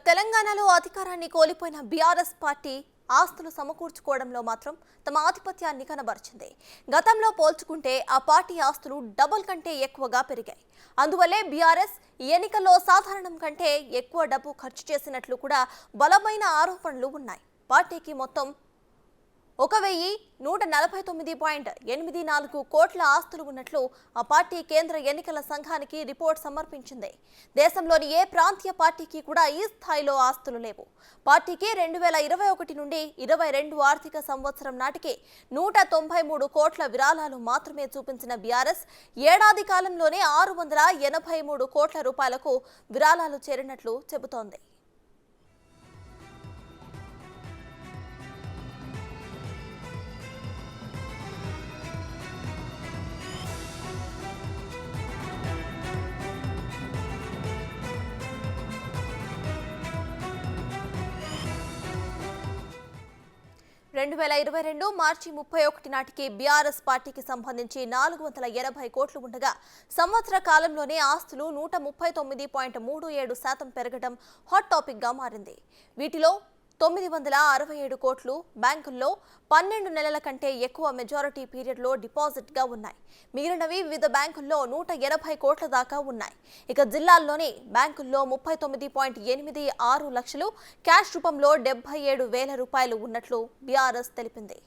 తెలంగాణలో అధికారాన్ని కోల్పోయిన బీఆర్ఎస్ పార్టీ ఆస్తులు సమకూర్చుకోవడంలో మాత్రం తమ ఆధిపత్యాన్ని కనబరిచింది. గతంలో పోల్చుకుంటే ఆ పార్టీ ఆస్తులు డబుల్ కంటే ఎక్కువగా పెరిగాయి. అందువల్లే బీఆర్ఎస్ ఎన్నికల్లో సాధారణం కంటే ఎక్కువ డబ్బు ఖర్చు చేసినట్లు కూడా బలమైన ఆరోపణలు ఉన్నాయి. పార్టీకి మొత్తం 1,149.84 కోట్ల ఆస్తులు ఉన్నట్లు ఆ పార్టీ కేంద్ర ఎన్నికల సంఘానికి రిపోర్ట్ సమర్పించింది. దేశంలోని ఏ ప్రాంతీయ పార్టీకి కూడా ఈ స్థాయిలో ఆస్తులు లేవు. పార్టీకి 2021 నుండి 22 ఆర్థిక సంవత్సరం నాటికి 193 కోట్ల విరాళాలు మాత్రమే చూపించిన బీఆర్ఎస్ ఏడాది కాలంలోనే 683 కోట్ల రూపాయలకు విరాళాలు చేరినట్లు చెబుతోంది. 2022 మార్చి 31 నాటికి బీఆర్ఎస్ పార్టీకి సంబంధించి 480 కోట్లు ఉండగా సంవత్సర కాలంలోనే ఆస్తులు 139.37% పెరగడం హాట్ టాపిక్ గా మారింది. వీటిలో 967 కోట్లు బ్యాంకుల్లో 12 నెలల కంటే ఎక్కువ మెజారిటీ పీరియడ్లో డిపాజిట్ గా ఉన్నాయి. మిగిలినవి వివిధ బ్యాంకుల్లో 180 కోట్ల దాకా ఉన్నాయి. ఇక జిల్లాల్లోని బ్యాంకుల్లో 39.86 లక్షలు, క్యాష్ రూపంలో 77,000 రూపాయలు ఉన్నట్లు బీఆర్ఎస్ తెలిపింది.